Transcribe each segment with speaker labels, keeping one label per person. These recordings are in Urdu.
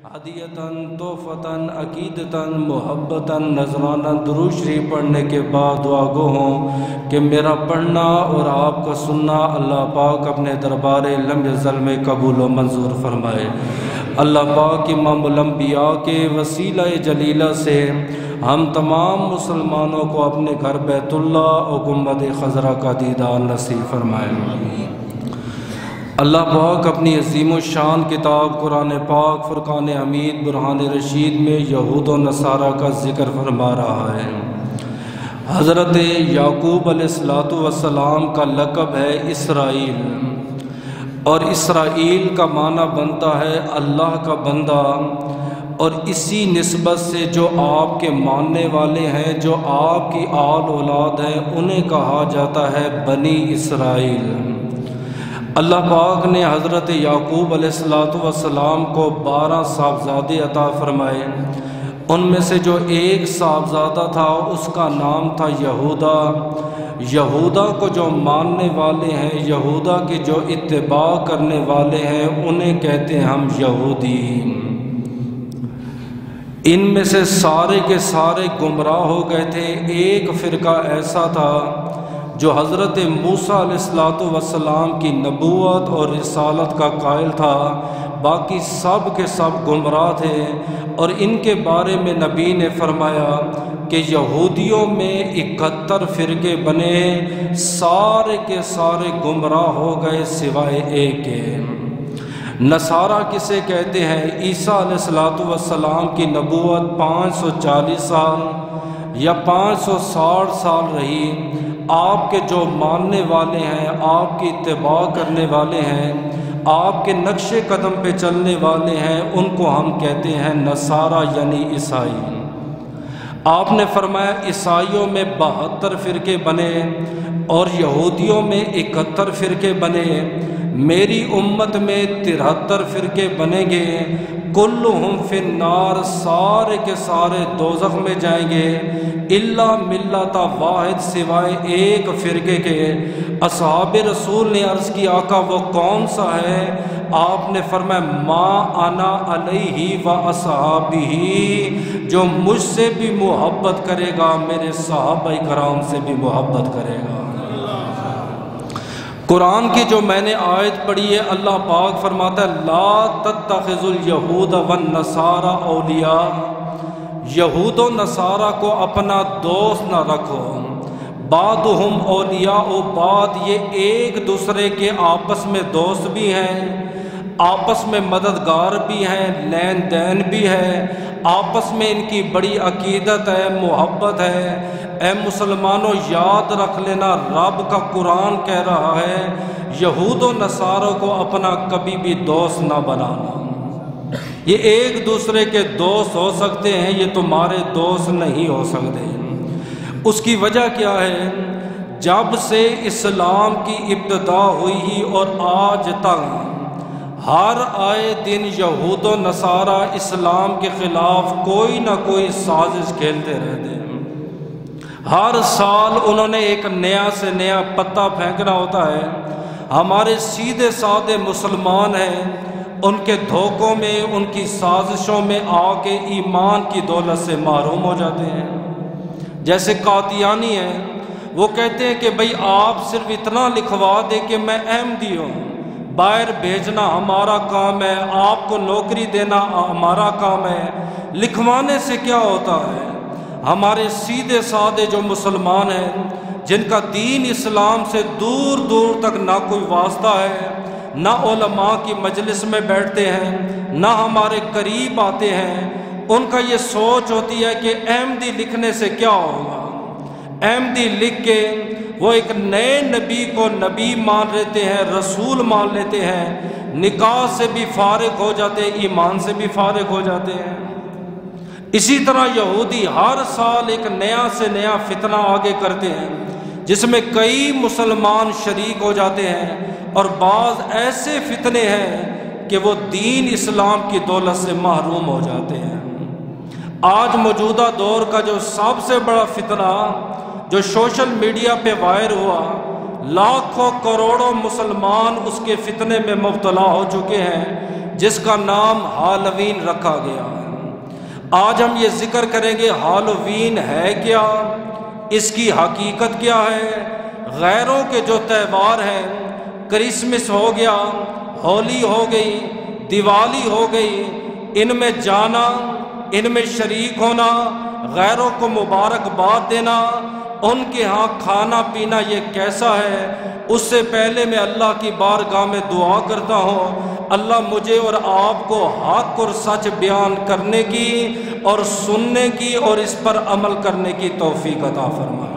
Speaker 1: ہدیتاً تحفتاً عقیدتاً محبتاً نذرانہ درود شریف پڑھنے کے بعد دعا گو ہوں کہ میرا پڑھنا اور آپ کا سننا اللہ پاک اپنے دربار لم یزل میں قبول و منظور فرمائے۔ اللہ پاک امام الانبیاء کے وسیلہ جلیلہ سے ہم تمام مسلمانوں کو اپنے گھر بیت اللہ اور گنبد خضرا کا دیدار نصیب فرمائے۔ اللہ پاک اپنی عظیم الشان کتاب قرآن پاک فرقان حمید برہان رشید میں یہود و نصارہ کا ذکر فرما رہا ہے۔ حضرت یعقوب علیہ السلام کا لقب ہے اسرائیل، اور اسرائیل کا معنی بنتا ہے اللہ کا بندہ، اور اسی نسبت سے جو آپ کے ماننے والے ہیں، جو آپ کی آل اولاد ہیں، انہیں کہا جاتا ہے بنی اسرائیل۔ اللہ پاک نے حضرت یعقوب علیہ السلام کو 12 صاحبزادے عطا فرمائے۔ ان میں سے جو ایک صاحبزادہ تھا اس کا نام تھا یہودا۔ یہودا کو جو ماننے والے ہیں، یہودا کے جو اتباع کرنے والے ہیں، انہیں کہتے ہیں ہم یہودی۔ ان میں سے سارے کے سارے گمراہ ہو گئے تھے۔ ایک فرقہ ایسا تھا جو حضرت موسیٰ علیہ السلام کی نبوت اور رسالت کا قائل تھا، باقی سب کے سب گمراہ تھے۔ اور ان کے بارے میں نبی نے فرمایا کہ یہودیوں میں 71 فرقے بنے، سارے کے سارے گمراہ ہو گئے سوائے ایک کے۔ نصارہ کسے کہتے ہیں؟ عیسیٰ علیہ السلام کی نبوت 540 سال یا 560 سال رہی۔ آپ کے جو ماننے والے ہیں، آپ کی اتباع کرنے والے ہیں، آپ کے نقش قدم پہ چلنے والے ہیں، ان کو ہم کہتے ہیں نصارہ یعنی عیسائی۔ آپ نے فرمایا عیسائیوں میں 72 فرقے بنے اور یہودیوں میں 71 فرقے بنے، میری امت میں 73 فرقے بنیں گے، کلہم فی النار، سارے کے سارے دوزخ میں جائیں گے، الا ملت واحد، سوائے ایک فرقے کے۔ اصحاب رسول نے عرض کی آقا وہ کون سا ہے؟ آپ نے فرمایا ما انا علیہ و اصحابہ، جو مجھ سے بھی محبت کرے گا میرے صحابہ کرام سے بھی محبت کرے گا۔ قرآن کی جو میں نے آیت پڑھی ہے، اللہ پاک فرماتا ہے لا تتخذوا الیہود والنصارى اولیاء، یہود و نصارہ کو اپنا دوست نہ رکھو، بعضهم اولیاء و بعض، یہ ایک دوسرے کے آپس میں دوست بھی ہیں، آپس میں مددگار بھی ہیں، لین دین بھی ہے، آپس میں ان کی بڑی عقیدت ہے، محبت ہے۔ اے مسلمانوں یاد رکھ لینا، رب کا قرآن کہہ رہا ہے یہود و نصاروں کو اپنا کبھی بھی دوست نہ بنانا۔ یہ ایک دوسرے کے دوست ہو سکتے ہیں، یہ تمہارے دوست نہیں ہو سکتے۔ اس کی وجہ کیا ہے؟ جب سے اسلام کی ابتدا ہوئی ہی اور آج تک ہر آئے دن یہود و نصارہ اسلام کے خلاف کوئی نہ کوئی سازش کھیلتے رہتے ہیں۔ ہر سال انہوں نے ایک نیا سے نیا پتہ پھینکنا ہوتا ہے۔ ہمارے سیدھے سادے مسلمان ہیں، ان کے دھوکوں میں، ان کی سازشوں میں آ کے ایمان کی دولت سے محروم ہو جاتے ہیں۔ جیسے قادیانی ہیں، وہ کہتے ہیں کہ بھئی آپ صرف اتنا لکھوا دیں کہ میں احمدی ہوں، باہر بھیجنا ہمارا کام ہے، آپ کو نوکری دینا ہمارا کام ہے۔ لکھوانے سے کیا ہوتا ہے؟ ہمارے سیدھے سادے جو مسلمان ہیں، جن کا دین اسلام سے دور دور تک نہ کوئی واسطہ ہے، نہ علماء کی مجلس میں بیٹھتے ہیں، نہ ہمارے قریب آتے ہیں، ان کا یہ سوچ ہوتی ہے کہ احمدی لکھنے سے کیا ہوگا۔ احمدی لکھ کے وہ ایک نئے نبی کو نبی مان لیتے ہیں، رسول مان لیتے ہیں، نکاح سے بھی فارغ ہو جاتے ہیں، ایمان سے بھی فارغ ہو جاتے ہیں۔ اسی طرح یہودی ہر سال ایک نیا سے نیا فتنہ آگے کرتے ہیں، جس میں کئی مسلمان شریک ہو جاتے ہیں، اور بعض ایسے فتنے ہیں کہ وہ دین اسلام کی دولت سے محروم ہو جاتے ہیں۔ آج موجودہ دور کا جو سب سے بڑا فتنہ جو سوشل میڈیا پہ وائر ہوا، لاکھوں کروڑوں مسلمان اس کے فتنے میں مبتلا ہو چکے ہیں، جس کا نام ہالوین رکھا گیا ہے۔ آج ہم یہ ذکر کریں گے ہالوین ہے کیا، اس کی حقیقت کیا ہے۔ غیروں کے جو تہوار ہیں، کرسمس ہو گیا، ہولی ہو گئی، دیوالی ہو گئی، ان میں جانا، ان میں شریک ہونا، غیروں کو مبارکباد دینا، ان کے ہاں کھانا پینا، یہ کیسا ہے؟ اس سے پہلے میں اللہ کی بارگاہ میں دعا کرتا ہوں، اللہ مجھے اور آپ کو حق اور سچ بیان کرنے کی اور سننے کی اور اس پر عمل کرنے کی توفیق عطا فرمائے۔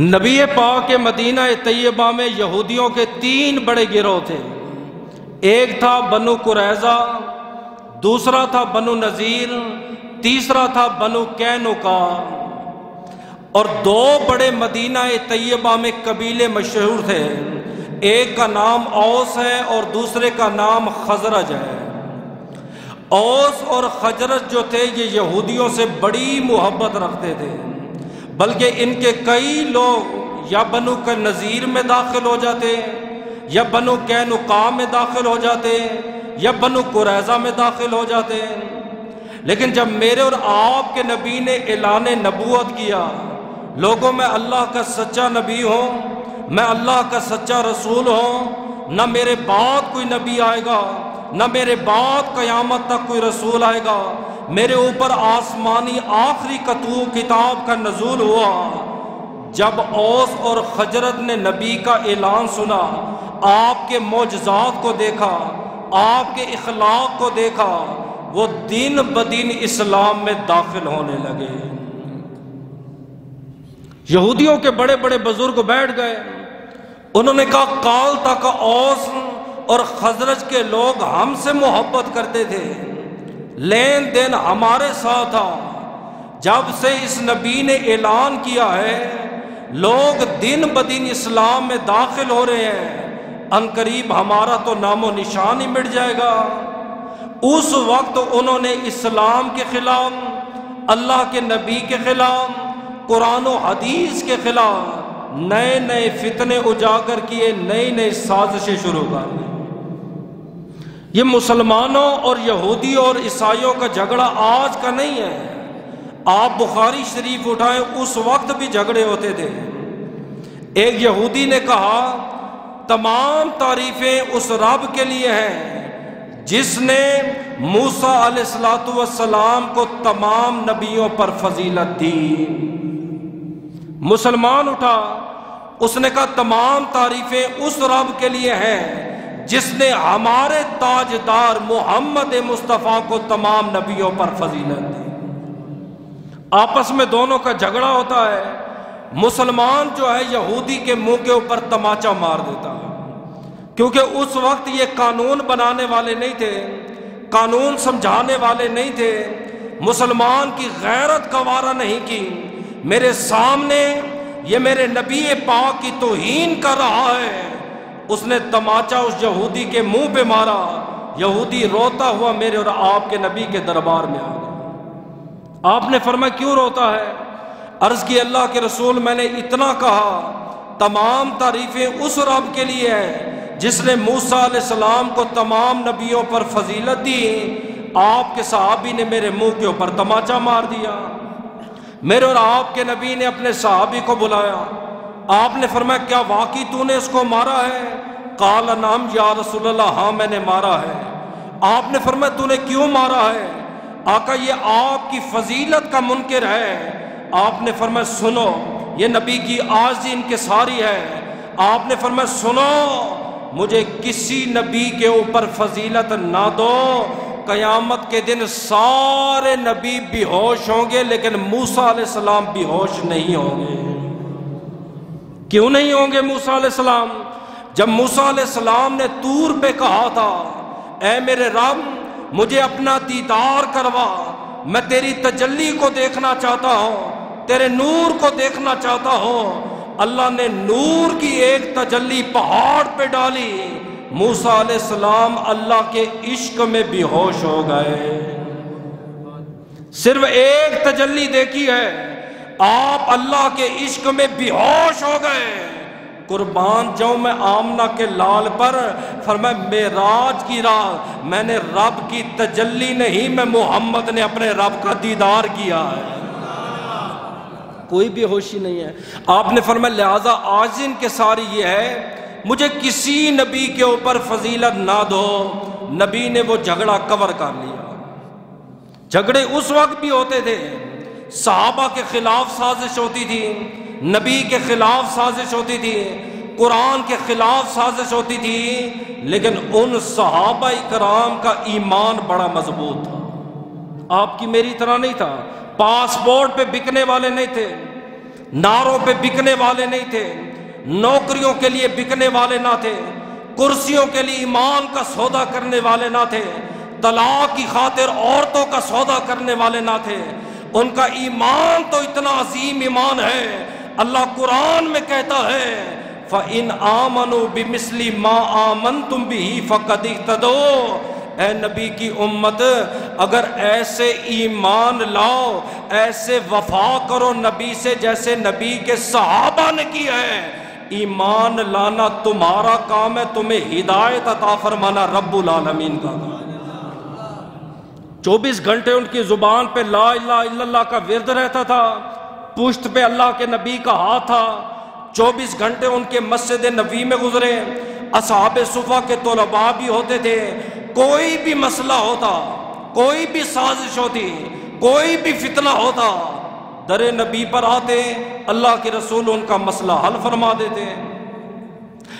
Speaker 1: نبی پاک کے مدینہ طیبہ میں یہودیوں کے 3 بڑے گروہ تھے۔ ایک تھا بنو قریظہ، دوسرا تھا بنو نذیر، تیسرا تھا بنو قینقاع۔ اور 2 بڑے مدینہ طیبہ میں قبیلے مشہور تھے، ایک کا نام اوس ہے اور دوسرے کا نام خزرج ہے۔ اوس اور خزرج جو تھے یہ یہودیوں سے بڑی محبت رکھتے تھے، بلکہ ان کے کئی لوگ یا بنو نذیر میں داخل ہو جاتے، یا بنو قینقاع میں داخل ہو جاتے، یا بنو قریظہ میں داخل ہو جاتے۔ لیکن جب میرے اور آپ کے نبی نے اعلان نبوت کیا، لوگوں میں اللہ کا سچا نبی ہوں، میں اللہ کا سچا رسول ہوں، نہ میرے بعد کوئی نبی آئے گا، نہ میرے بعد قیامت تک کوئی رسول آئے گا، میرے اوپر آسمانی آخری کتاب کا نزول ہوا۔ جب اوس اور خزرج نے نبی کا اعلان سنا، آپ کے معجزات کو دیکھا، آپ کے اخلاق کو دیکھا، وہ دن بدن اسلام میں داخل ہونے لگے۔ یہودیوں کے بڑے بڑے بزرگ بیٹھ گئے، انہوں نے کہا کال تک اوس اور خزرج کے لوگ ہم سے محبت کرتے تھے، لین دین ہمارے ساتھ تھا، جب سے اس نبی نے اعلان کیا ہے لوگ دن بدن اسلام میں داخل ہو رہے ہیں، عنقریب ہمارا تو نام و نشان ہی مٹ جائے گا۔ اس وقت انہوں نے اسلام کے خلاف، اللہ کے نبی کے خلاف، قرآن و حدیث کے خلاف نئے نئے فتنے اجاگر کیے، نئی نئی سازشیں شروع کر دی۔ یہ مسلمانوں اور یہودیوں اور عیسائیوں کا جھگڑا آج کا نہیں ہے، آپ بخاری شریف اٹھائیں، اس وقت بھی جھگڑے ہوتے تھے۔ ایک یہودی نے کہا تمام تعریفیں اس رب کے لیے ہیں جس نے موسیٰ علیہ السلام کو تمام نبیوں پر فضیلت دی۔ مسلمان اٹھا، اس نے کہا تمام تعریفیں اس رب کے لیے ہیں جس نے ہمارے تاجدار محمد مصطفیٰ کو تمام نبیوں پر فضیلت دی۔ آپس میں دونوں کا جھگڑا ہوتا ہے، مسلمان جو ہے یہودی کے منہ کے اوپر تماچا مار دیتا ہے، کیونکہ اس وقت یہ قانون بنانے والے نہیں تھے، قانون سمجھانے والے نہیں تھے، مسلمان کی غیرت گوارا نہیں کی، میرے سامنے یہ میرے نبی پاک کی توہین کر رہا ہے، اس نے تماچا اس یہودی کے منہ پہ مارا، یہودی روتا ہوا میرے اور آپ کے نبی کے دربار میں آ گیا۔ آپ نے فرمایا کیوں روتا ہے؟ عرض کی اللہ کے رسول میں نے اتنا کہا تمام تعریفیں اس رب کے لیے ہیں جس نے موسیٰ علیہ السلام کو تمام نبیوں پر فضیلت دی، آپ کے صحابی نے میرے منہ کے اوپر تماچا مار دیا۔ میرے اور آپ کے نبی نے اپنے صحابی کو بلایا، آپ نے فرمایا کیا واقعی تو نے اس کو مارا ہے؟ قال نعم یا رسول اللہ، ہاں میں نے مارا ہے۔ آپ نے فرمایا تو نے کیوں مارا ہے؟ آقا یہ آپ کی فضیلت کا منکر ہے۔ آپ نے فرمایا سنو، یہ نبی کی عاجزی انکساری ہے۔ آپ نے فرمایا سنو، مجھے کسی نبی کے اوپر فضیلت نہ دو، قیامت کے دن سارے نبی بے ہوش ہوں گے لیکن موسیٰ علیہ السلام بے ہوش نہیں ہوں گے۔ کیوں نہیں ہوں گے موسیٰ علیہ السلام؟ جب موسیٰ علیہ السلام نے طور پہ کہا تھا اے میرے رب مجھے اپنا دیدار کروا، میں تیری تجلی کو دیکھنا چاہتا ہوں، تیرے نور کو دیکھنا چاہتا ہوں، اللہ نے نور کی ایک تجلی پہاڑ پہ ڈالی، موسیٰ علیہ السلام اللہ کے عشق میں بے ہوش ہو گئے۔ صرف ایک تجلی دیکھی ہے، آپ اللہ کے عشق میں بے ہوش ہو گئے۔ قربان جاؤں میں آمنہ کے لال پر، فرمایا معراج کی رات میں نے رب کی تجلی نہیں، میں محمد نے اپنے رب کا دیدار کیا ہے۔ کوئی بے ہوشی نہیں ہے۔ آپ نے فرمایا لہذا آج ان کے ساری یہ ہے، مجھے کسی نبی کے اوپر فضیلت نہ دو۔ نبی نے وہ جھگڑا کور کر لیا۔ جھگڑے اس وقت بھی ہوتے تھے، صحابہ کے خلاف سازش ہوتی تھی، نبی کے خلاف سازش ہوتی تھی، قرآن کے خلاف سازش ہوتی تھی، لیکن ان صحابہ کرام کا ایمان بڑا مضبوط تھا۔ آپ کی میری طرح نہیں تھا، پاسپورٹ پہ بکنے والے نہیں تھے، نعروں پہ بکنے والے نہیں تھے، نوکریوں کے لیے بکنے والے نہ تھے، کرسیوں کے لیے ایمان کا سودا کرنے والے نہ تھے، طلاق کی خاطر عورتوں کا سودا کرنے والے نہ تھے۔ ان کا ایمان تو اتنا عظیم ایمان ہے، اللہ قرآن میں کہتا ہے فَإِنْ آمَنُوا بِمِثْلِ مَا آمَنْتُمْ بِهِ فَقَدِ اهْتَدَوْا۔ اے نبی کی امت، اگر ایسے ایمان لاؤ، ایسے وفا کرو نبی سے جیسے نبی کے صحابہ نے کیا ہے۔ ایمان لانا تمہارا کام ہے، تمہیں ہدایت عطا فرمانا رب العالمین کا کام ہے۔ 24 گھنٹے ان کی زبان پہ لا الہ الا اللہ کا ورد رہتا تھا، پشت پہ اللہ کے نبی کا ہاتھ تھا۔ 24 گھنٹے ان کے مسجد نبوی میں گزرے۔ اصحاب صفا کے طلباء بھی ہوتے تھے، کوئی بھی مسئلہ ہوتا، کوئی بھی سازش ہوتی، کوئی بھی فتنہ ہوتا، در نبی پر آتے، اللہ کے رسول ان کا مسئلہ حل فرما دیتے۔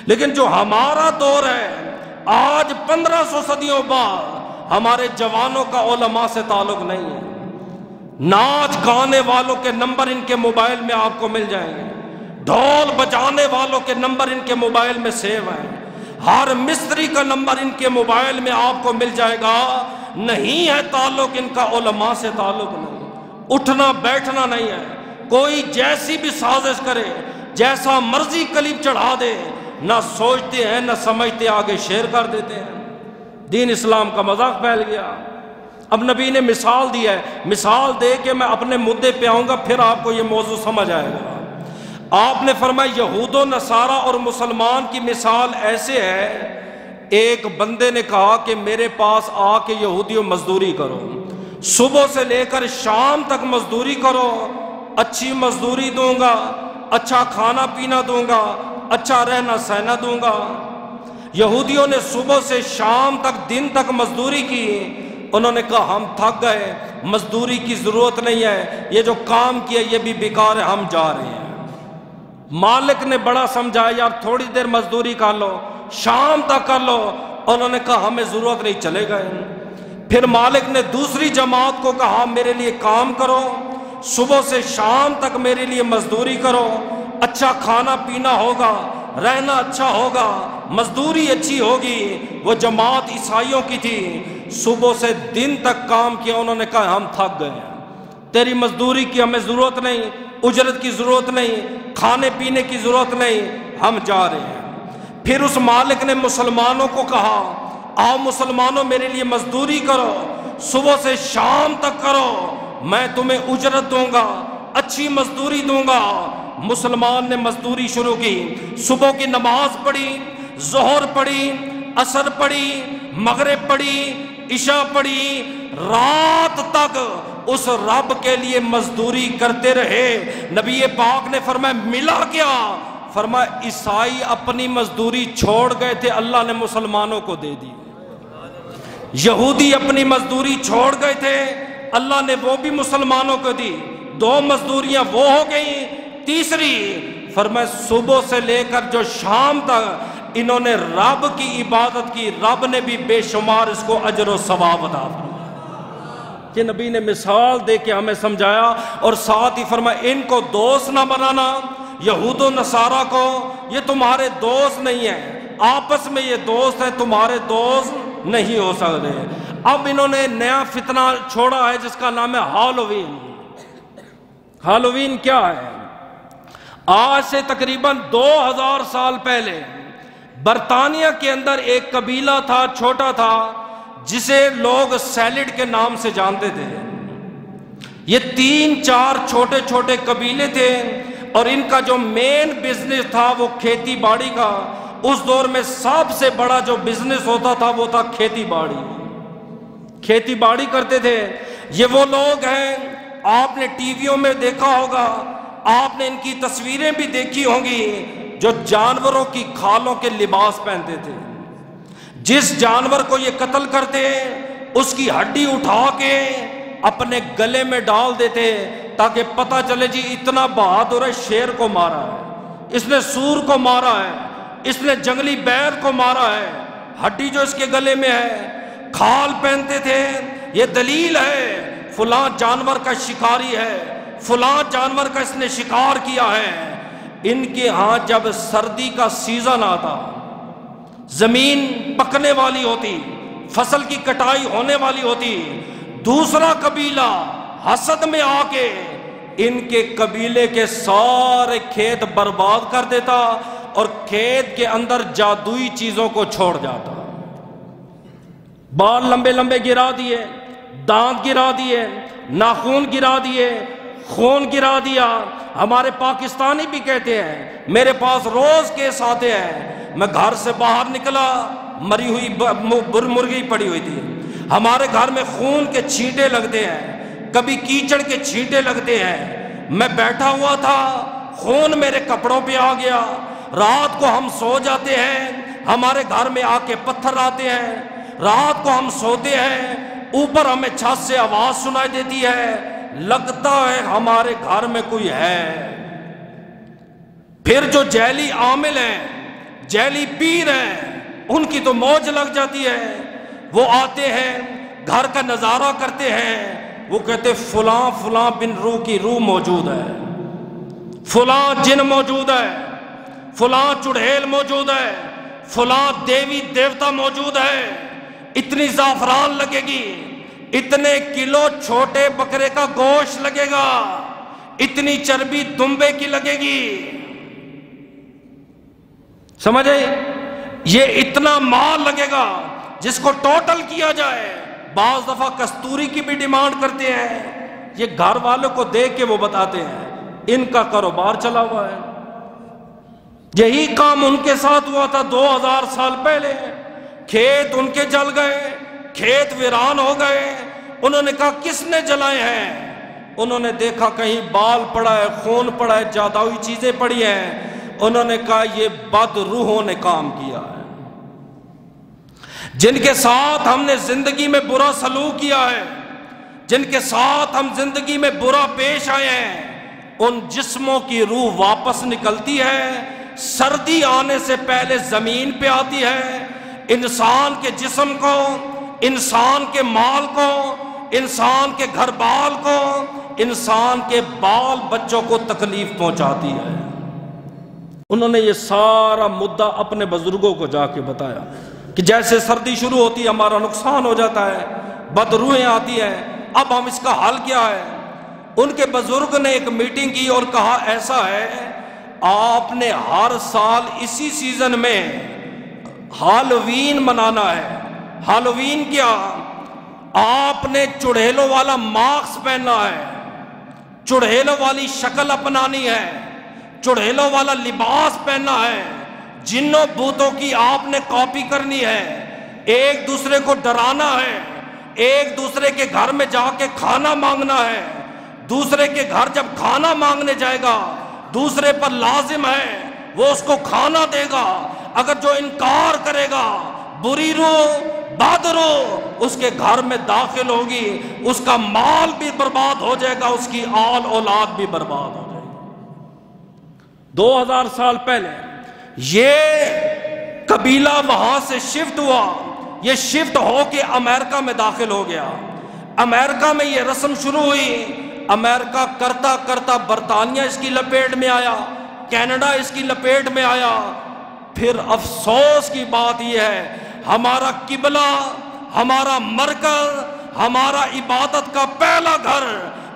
Speaker 1: لیکن جو ہمارا دور ہے آج 1500 صدیوں بعد، ہمارے جوانوں کا علماء سے تعلق نہیں ہے۔ ناچ گانے والوں کے نمبر ان کے موبائل میں آپ کو مل جائیں گے، ڈھول بجانے والوں کے نمبر ان کے موبائل میں سیو ہیں، ہر مستری کا نمبر ان کے موبائل میں آپ کو مل جائے گا۔ نہیں ہے تعلق ان کا علماء سے، تعلق نہیں، اٹھنا بیٹھنا نہیں ہے۔ کوئی جیسی بھی سازش کرے، جیسا مرضی کلپ چڑھا دے، نہ سوچتے ہیں نہ سمجھتے، آگے شیئر کر دیتے ہیں۔ دین اسلام کا مذاق پھیل گیا۔ اب نبی نے مثال دی ہے، مثال دے کے میں اپنے مدعے پہ آؤں گا، پھر آپ کو یہ موضوع سمجھ آئے گا۔ آپ نے فرمایا یہود و نصارہ اور مسلمان کی مثال ایسے ہے، ایک بندے نے کہا کہ میرے پاس آ کے یہودیوں مزدوری کرو، صبح سے لے کر شام تک مزدوری کرو، اچھی مزدوری دوں گا، اچھا کھانا پینا دوں گا، اچھا رہنا سہنا دوں گا۔ یہودیوں نے صبح سے شام تک دن تک مزدوری کی، انہوں نے کہا ہم تھک گئے، مزدوری کی ضرورت نہیں ہے، یہ جو کام کیا یہ بھی بیکار ہے، ہم جا رہے ہیں۔ مالک نے بڑا سمجھایا یار تھوڑی دیر مزدوری کر لو، شام تک کر لو، انہوں نے کہا ہمیں ضرورت نہیں، چلے گئے۔ پھر مالک نے دوسری جماعت کو کہا میرے لیے کام کرو، صبح سے شام تک میرے لیے مزدوری کرو، اچھا کھانا پینا ہوگا، رہنا اچھا ہوگا، مزدوری اچھی ہوگی۔ وہ جماعت عیسائیوں کی تھی، صبح سے دن تک کام کیا، انہوں نے کہا ہم تھک گئے ہیں، تیری مزدوری کی ہمیں ضرورت نہیں، اجرت کی ضرورت نہیں، کھانے پینے کی ضرورت نہیں، ہم جا رہے ہیں۔ پھر اس مالک نے مسلمانوں کو کہا آؤ مسلمانوں میرے لیے مزدوری کرو، صبح سے شام تک کرو، میں تمہیں اجرت دوں گا، اچھی مزدوری دوں گا۔ مسلمان نے مزدوری شروع کی، صبح کی نماز پڑھی، ظہر پڑھی، عصر پڑھی، مغرب پڑھی، عشاء پڑھی، رات تک اس رب کے لیے مزدوری کرتے رہے۔ نبی پاک نے فرمایا ملا کیا؟ فرمایا عیسائی اپنی مزدوری چھوڑ گئے تھے، اللہ نے مسلمانوں کو دے دی۔ یہودی اپنی مزدوری چھوڑ گئے تھے، اللہ نے وہ بھی مسلمانوں کو دی۔ 2 مزدوریاں وہ ہو گئیں، تیسری فرمایا صبح سے لے کر جو شام تک انہوں نے رب کی عبادت کی، رب نے بھی بے شمار اس کو اجر و ثواب عطا فرمایا۔ کہ نبی نے مثال دے کے ہمیں سمجھایا، اور ساتھ ہی فرمایا ان کو دوست نہ بنانا، یہود و نصارہ کو، یہ تمہارے دوست نہیں ہیں، آپس میں یہ دوست ہیں، تمہارے دوست نہیں ہو سکتے۔ اب انہوں نے نیا فتنہ چھوڑا ہے جس کا نام ہے ہالووین۔ ہالووین کیا ہے؟ آج سے تقریباً 2000 سال پہلے برطانیہ کے اندر ایک قبیلہ تھا، چھوٹا تھا، جسے لوگ سیلڈ کے نام سے جانتے تھے۔ یہ 3-4 چھوٹے چھوٹے قبیلے تھے، اور ان کا جو مین بزنس تھا وہ کھیتی باڑی کا. اس دور میں سب سے بڑا جو بزنس ہوتا تھا وہ تھا کھیتی باڑی. کھیتی باڑی کرتے تھے. یہ وہ لوگ ہیں، آپ نے ٹی ویوں میں دیکھا ہوگا، آپ نے ان کی تصویریں بھی دیکھی ہوں گی، جو جانوروں کی کھالوں کے لباس پہنتے تھے. جس جانور کو یہ قتل کرتے اس کی ہڈی اٹھا کے اپنے گلے میں ڈال دیتے تاکہ پتہ چلے جی اتنا بہادر ہے، شیر کو مارا ہے، اس نے سور کو مارا ہے، اس نے جنگلی بیل کو مارا ہے، ہڈی جو اس کے گلے میں ہے. کھال پہنتے تھے، یہ دلیل ہے فلاں جانور کا شکاری ہے، فلاں جانور کا اس نے شکار کیا ہے. ان کے ہاں جب سردی کا سیزن آتا، زمین پکنے والی ہوتی، فصل کی کٹائی ہونے والی ہوتی، دوسرا قبیلہ حسد میں آ کے ان کے قبیلے کے سارے کھیت برباد کر دیتا اور کھیت کے اندر جادوئی چیزوں کو چھوڑ جاتا. بال لمبے لمبے گرا دیے، دانت گرا دیے، ناخون گرا دیے، خون گرا دیا. ہمارے پاکستانی بھی کہتے ہیں، میرے پاس روز کیس آتے ہیں، میں گھر سے باہر نکلا مری ہوئی مرغی پڑی ہوئی تھی، ہمارے گھر میں خون کے چھینٹے لگتے ہیں، کبھی کیچڑ کے چھینٹے لگتے ہیں، میں بیٹھا ہوا تھا، خون میرے کپڑوں پہ آ گیا. رات کو ہم سو جاتے ہیں، ہمارے گھر میں آ کے پتھر آتے ہیں، رات کو ہم سوتے ہیں، اوپر ہمیں چھت سے آواز سنائی دیتی ہے، لگتا ہے ہمارے گھر میں کوئی ہے. پھر جو جیلی عامل ہیں، جیلی پیر ہیں، ان کی تو موج لگ جاتی ہے. وہ آتے ہیں، گھر کا نظارہ کرتے ہیں، وہ کہتے فلاں فلاں بن روح کی روح موجود ہے، فلاں جن موجود ہے، فلاں چڑیل موجود ہے، فلاں دیوی دیوتا موجود ہے، اتنی زعفران لگے گی، اتنے کلو چھوٹے بکرے کا گوشت لگے گا، اتنی چربی دمبے کی لگے گی. سمجھے؟ یہ اتنا مال لگے گا جس کو ٹوٹل کیا جائے. بعض دفعہ کستوری کی بھی ڈیمانڈ کرتے ہیں. یہ گھر والوں کو دیکھ کے وہ بتاتے ہیں ان کا کاروبار چلا ہوا ہے. یہی کام ان کے ساتھ ہوا تھا 2000 سال پہلے. کھیت ان کے جل گئے، کھیت ویران ہو گئے. انہوں نے کہا کس نے جلائے ہیں؟ انہوں نے دیکھا کہیں بال پڑا ہے، خون پڑا ہے، جادوئی چیزیں پڑی ہیں. انہوں نے کہا یہ بد روحوں نے کام کیا ہے، جن کے ساتھ ہم نے زندگی میں برا سلوک کیا ہے، جن کے ساتھ ہم زندگی میں برا پیش آئے ہیں، ان جسموں کی روح واپس نکلتی ہے. سردی آنے سے پہلے زمین پہ آتی ہے. انسان کے جسم کو، انسان کے مال کو، انسان کے گھر بال کو، انسان کے بال بچوں کو تکلیف پہنچاتی ہے. انہوں نے یہ سارا مدعا اپنے بزرگوں کو جا کے بتایا کہ جیسے سردی شروع ہوتی ہے ہمارا نقصان ہو جاتا ہے، بدروحیں آتی ہیں، اب ہم اس کا حل کیا ہے؟ ان کے بزرگ نے ایک میٹنگ کی اور کہا ایسا ہے، آپ نے ہر سال اسی سیزن میں ہالووین منانا ہے. ہالووین کیا؟ آپ نے چڑیلوں والا ماسک پہننا ہے، چڑیلوں والی شکل اپنانی ہے، چڑیلوں والا لباس پہننا ہے، جنوں بھوتوں کی آپ نے کاپی کرنی ہے، ایک دوسرے کو ڈرانا ہے، ایک دوسرے کے گھر میں جا کے کھانا مانگنا ہے. دوسرے کے گھر جب کھانا مانگنے جائے گا دوسرے پر لازم ہے وہ اس کو کھانا دے گا. اگر جو انکار کرے گا، بری روح، بد روح اس کے گھر میں داخل ہوگی، اس کا مال بھی برباد ہو جائے گا، اس کی آل اولاد بھی برباد ہو جائے گی. 2000 سال پہلے یہ قبیلہ وہاں سے شفٹ ہوا، یہ شفٹ ہو کے امریکہ میں داخل ہو گیا. امریکہ میں یہ رسم شروع ہوئی. امریکہ کرتا کرتا برطانیہ اس کی لپیٹ میں آیا، کینیڈا اس کی لپیٹ میں آیا. پھر افسوس کی بات یہ ہے ہمارا قبلہ، ہمارا مرکز، ہمارا عبادت کا پہلا گھر،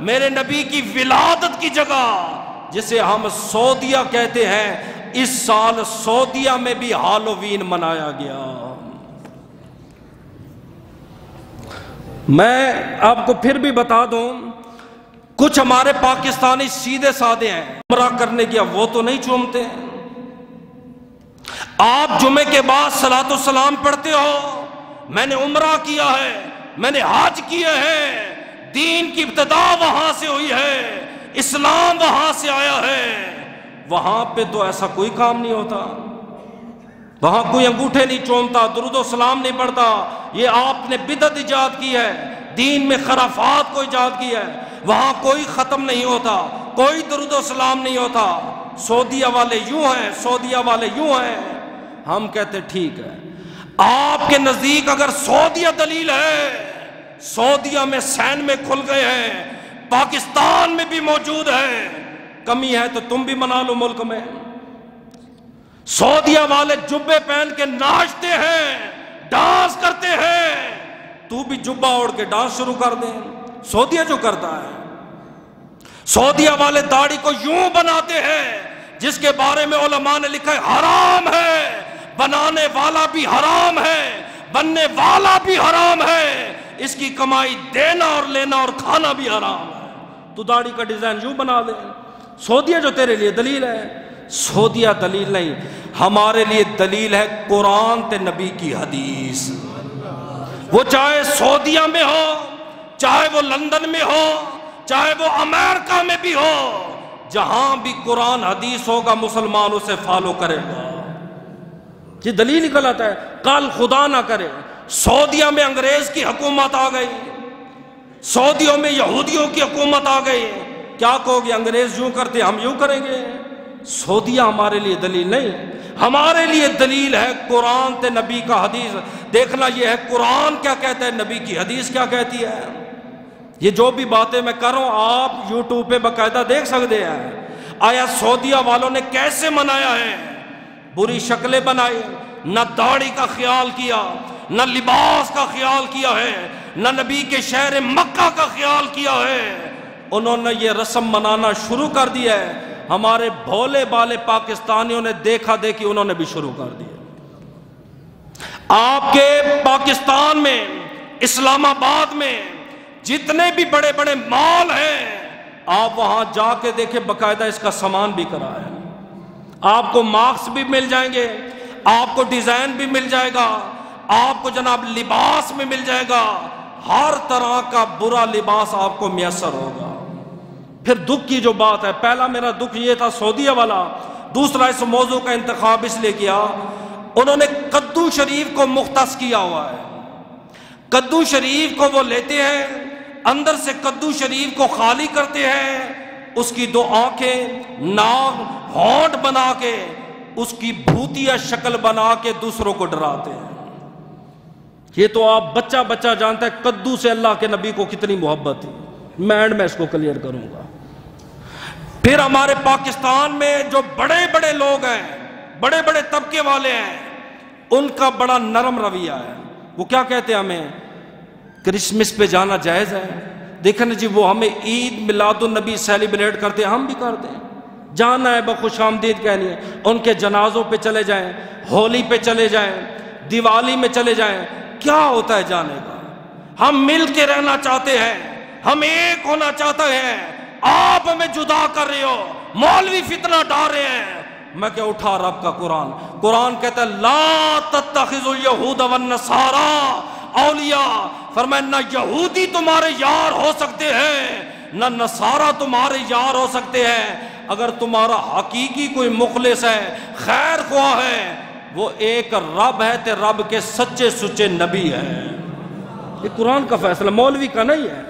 Speaker 1: میرے نبی کی ولادت کی جگہ جسے ہم سعودیہ کہتے ہیں، اس سال سعودیہ میں بھی ہالووین منایا گیا. میں آپ کو پھر بھی بتا دوں، کچھ ہمارے پاکستانی سیدھے سادے ہیں، عمرہ کرنے گیا وہ تو نہیں چومتے. آپ جمعے کے بعد صلاۃ السلام پڑھتے ہو، میں نے عمرہ کیا ہے، میں نے حج کیے ہیں، دین کی ابتدا وہاں سے ہوئی ہے، اسلام وہاں سے آیا ہے. وہاں پہ تو ایسا کوئی کام نہیں ہوتا، وہاں کوئی انگوٹھے نہیں چومتا، درود و سلام نہیں پڑھتا. یہ آپ نے بدعت ایجاد کی ہے، دین میں خرافات کو ایجاد کیا ہے. وہاں کوئی ختم نہیں ہوتا، کوئی درود و سلام نہیں ہوتا. سعودیہ والے یوں ہیں، سعودیہ والے یوں ہیں. ہم کہتے ٹھیک ہے، آپ کے نزدیک اگر سعودیہ دلیل ہے، سعودیہ میں سین میں کھل گئے ہیں، پاکستان میں بھی موجود ہے، کمی ہے تو تم بھی منا لو ملک میں. سعودیہ والے جبے پہن کے ناچتے ہیں، ڈانس کرتے ہیں، تو بھی جبہ اوڑھ کے ڈانس شروع کر دیں. سعودیہ جو کرتا ہے. سعودیہ والے داڑھی کو یوں بناتے ہیں جس کے بارے میں علماء نے لکھا ہے حرام ہے، بنانے والا بھی حرام ہے، بننے والا بھی حرام ہے، اس کی کمائی دینا اور لینا اور کھانا بھی حرام ہے. تو داڑھی کا ڈیزائن یوں بنا دے. سعودیہ جو تیرے لیے دلیل ہے، سعودیہ دلیل نہیں، ہمارے لیے دلیل ہے قرآن تے نبی کی حدیث. وہ چاہے سعودیہ میں ہو، چاہے وہ لندن میں ہو، چاہے وہ امریکہ میں بھی ہو، جہاں بھی قرآن حدیث ہوگا مسلمان اسے فالو کرے گا. یہ دلیل ہی غلط ہے. کل خدا نہ کرے سعودیہ میں انگریز کی حکومت آ گئی، سعودیوں میں یہودیوں کی حکومت آ گئی، کیا کہو گے؟ انگریز یوں کرتے ہم یوں کریں گے. سعودیہ ہمارے لیے دلیل نہیں، ہمارے لیے دلیل ہے قرآن تے نبی کا حدیث. دیکھنا یہ ہے قرآن کیا کہتا ہے، نبی کی حدیث کیا کہتی ہے. یہ جو بھی باتیں میں کر رہا ہوں آپ یوٹیوب پہ باقاعدہ دیکھ سکتے ہیں. آیا سعودیہ والوں نے کیسے منایا ہے؟ بری شکلیں بنائی، نہ داڑھی کا خیال کیا، نہ لباس کا خیال کیا ہے، نہ نبی کے شہر مکہ کا خیال کیا ہے. انہوں نے یہ رسم منانا شروع کر دیا ہے. ہمارے بھولے بالے پاکستانیوں نے دیکھا دیکھی انہوں نے بھی شروع کر دیا. آپ کے پاکستان میں، اسلام آباد میں جتنے بھی بڑے بڑے مال ہیں، آپ وہاں جا کے دیکھیں باقاعدہ اس کا سامان بھی کرا ہے. آپ کو مارکس بھی مل جائیں گے، آپ کو ڈیزائن بھی مل جائے گا، آپ کو جناب لباس میں مل جائے گا، ہر طرح کا برا لباس آپ کو میسر ہوگا. پھر دکھ کی جو بات ہے، پہلا میرا دکھ یہ تھا سعودیہ والا، دوسرا اس موضوع کا انتخاب اس لیے کیا، انہوں نے قدو شریف کو مختص کیا ہوا ہے. قدو شریف کو وہ لیتے ہیں، اندر سے قدو شریف کو خالی کرتے ہیں، اس کی دو آنکھیں، ناک، ہونٹ بنا کے اس کی بھوتیا شکل بنا کے دوسروں کو ڈراتے ہیں. یہ تو آپ بچہ بچہ جانتا ہے قدو سے اللہ کے نبی کو کتنی محبت تھی. میں اس کو کلیئر کروں گا. پھر ہمارے پاکستان میں جو بڑے بڑے لوگ ہیں، بڑے بڑے طبقے والے ہیں، ان کا بڑا نرم رویہ ہے. وہ کیا کہتے ہیں، ہمیں کرسمس پہ جانا جائز ہے. دیکھیں جی، وہ ہمیں عید میلاد النبی سیلیبریٹ کرتے ہیں، ہم بھی کرتے ہیں. جانا ہے بخوش آمدید کہنی ہے، ان کے جنازوں پہ چلے جائیں، ہولی پہ چلے جائیں، دیوالی میں چلے جائیں. کیا ہوتا ہے جانے کا؟ ہم مل کے رہنا چاہتے ہیں، ہم ایک ہونا چاہتے ہیں. آپ ہمیں جدا کر رہے ہو، مولوی فتنہ ڈال رہے ہیں. میں کہ اٹھا رب کا قرآن. قرآن کہتا ہے لا تتخذوا اليہود والنصارى اولیاء. فرمایا نہ یہودی تمہارے یار ہو سکتے ہیں، نہ نصارہ تمہارے یار ہو سکتے ہیں. اگر تمہارا حقیقی کوئی مخلص ہے، خیر خواہ ہے، وہ ایک رب ہے تے رب کے سچے سچے نبی ہے. یہ قرآن کا فیصلہ، مولوی کا نہیں ہے.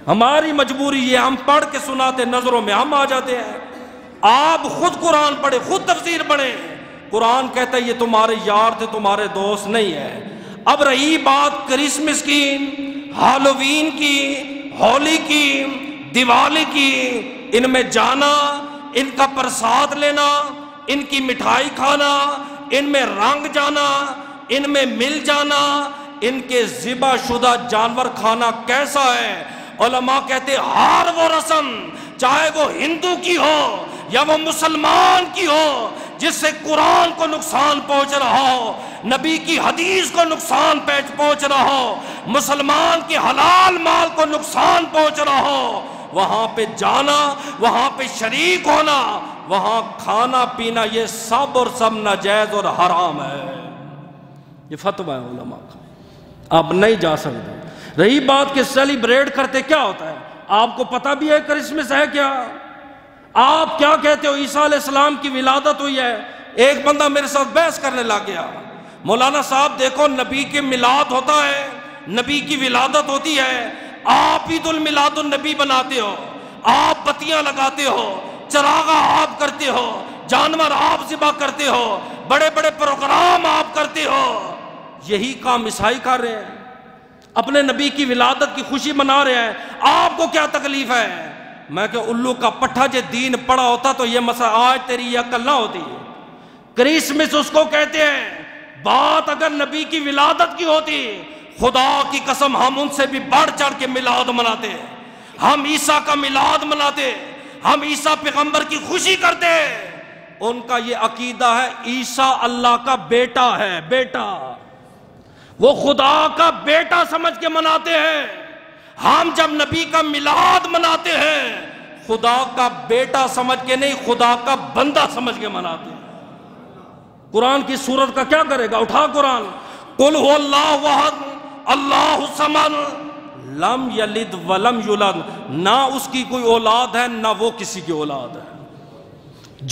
Speaker 1: ہماری مجبوری یہ، ہم پڑھ کے سناتے، نظروں میں ہم آ جاتے ہیں. آپ خود قرآن پڑھیں، خود تفسیر پڑھیں. قرآن کہتا ہے یہ تمہارے یار تھے، تمہارے دوست نہیں ہے. اب رہی بات کرسمس کی، ہالووین کی، ہولی کی، دیوالی کی، ان میں جانا، ان کا پرساد لینا، ان کی مٹھائی کھانا، ان میں رنگ جانا، ان میں مل جانا، ان کے ذبح شدہ جانور کھانا کیسا ہے؟ علماء کہتے ہر وہ رسم، چاہے وہ ہندو کی ہو یا وہ مسلمان کی ہو، جس سے قرآن کو نقصان پہنچ رہا ہو، نبی کی حدیث کو نقصان پہنچ رہا ہو، مسلمان کے حلال مال کو نقصان پہنچ رہا ہو، وہاں پہ جانا، وہاں پہ شریک ہونا، وہاں کھانا پینا، یہ سب اور سب ناجائز اور حرام ہے۔ یہ فتویٰ ہے علماء کا، آپ نہیں جا سکتے۔ رہی بات کہ سیلیبریٹ کرتے کیا ہوتا ہے، آپ کو پتہ بھی ہے کرسمس ہے کیا؟ آپ کیا کہتے ہو عیسیٰ علیہ السلام کی ولادت ہوئی ہے؟ ایک بندہ میرے ساتھ بحث کرنے لگ گیا، مولانا صاحب دیکھو نبی کے میلاد ہوتا ہے، نبی کی ولادت ہوتی ہے، آپ عید المیلاد النبی بناتے ہو، آپ بتیاں لگاتے ہو، چراغاں آپ کرتے ہو، جانور آپ ذبح کرتے ہو، بڑے بڑے پروگرام آپ کرتے ہو، یہی کام عیسائی کر رہے ہیں، اپنے نبی کی ولادت کی خوشی منا رہے ہیں، آپ کو کیا تکلیف ہے؟ میں کہ الو کا پٹھا جے دین پڑا ہوتا تو یہ مسئلہ آج تیری یہ عقل نہ ہوتی۔ کرسمس اس کو کہتے ہیں، بات اگر نبی کی ولادت کی ہوتی، خدا کی قسم ہم ان سے بھی بڑھ چڑھ کے میلاد مناتے، ہم عیسیٰ کا میلاد مناتے، ہم عیسیٰ پیغمبر کی خوشی کرتے۔ ان کا یہ عقیدہ ہے عیسیٰ اللہ کا بیٹا ہے، بیٹا، وہ خدا کا بیٹا سمجھ کے مناتے ہیں۔ ہم جب نبی کا میلاد مناتے ہیں خدا کا بیٹا سمجھ کے نہیں، خدا کا بندہ سمجھ کے مناتے ہیں۔ قرآن کی سورت کا کیا کرے گا؟ اٹھا قرآن، قل هو اللہ احد اللہ الصمد لم یلد ولم یولد، نہ اس کی کوئی اولاد ہے نہ وہ کسی کی اولاد ہے۔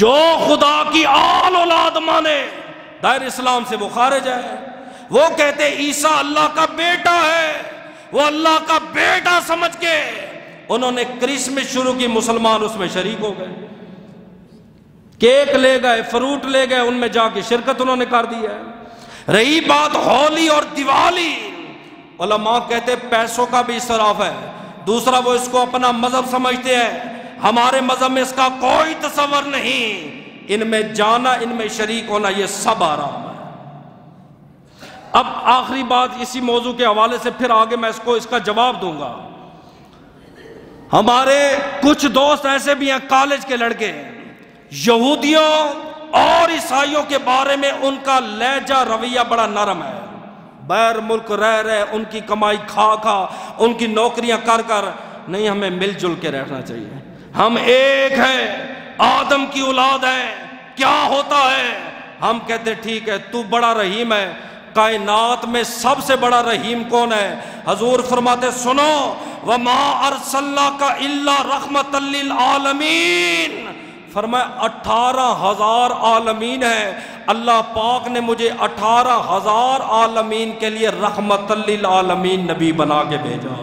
Speaker 1: جو خدا کی آل اولاد مانے دائر اسلام سے وہ خارج ہے۔ وہ کہتے عیسیٰ اللہ کا بیٹا ہے، وہ اللہ کا بیٹا سمجھ کے انہوں نے کرسمس شروع کی، مسلمان اس میں شریک ہو گئے، کیک لے گئے، فروٹ لے گئے، ان میں جا کے شرکت انہوں نے کر دی ہے۔ رہی بات ہولی اور دیوالی، علماء کہتے پیسوں کا بھی اسراف ہے، دوسرا وہ اس کو اپنا مذہب سمجھتے ہیں، ہمارے مذہب میں اس کا کوئی تصور نہیں، ان میں جانا، ان میں شریک ہونا، یہ سب حرام ہے۔ اب آخری بات اسی موضوع کے حوالے سے، پھر آگے میں اس کا جواب دوں گا۔ ہمارے کچھ دوست ایسے بھی ہیں کالج کے لڑکے، یہودیوں اور عیسائیوں کے بارے میں ان کا لہجہ رویہ بڑا نرم ہے، بیر ملک رہ رہے، ان کی کمائی کھا کھا، ان کی نوکریاں کر کر، نہیں ہمیں مل جل کے رہنا چاہیے، ہم ایک ہیں، آدم کی اولاد ہیں، کیا ہوتا ہے؟ ہم کہتے ٹھیک ہے تو بڑا رحیم ہے، کائنات میں سب سے بڑا رحیم کون ہے؟ حضور فرماتے سنو، وَمَا أَرْسَلْنَاكَ إِلَّا رَحْمَةً لِّلْعَالَمِينَ، فرمایا 18,000 عالمین ہیں، اللہ پاک نے مجھے 18,000 عالمین کے لیے رحمت للعالمین نبی بنا کے بھیجا۔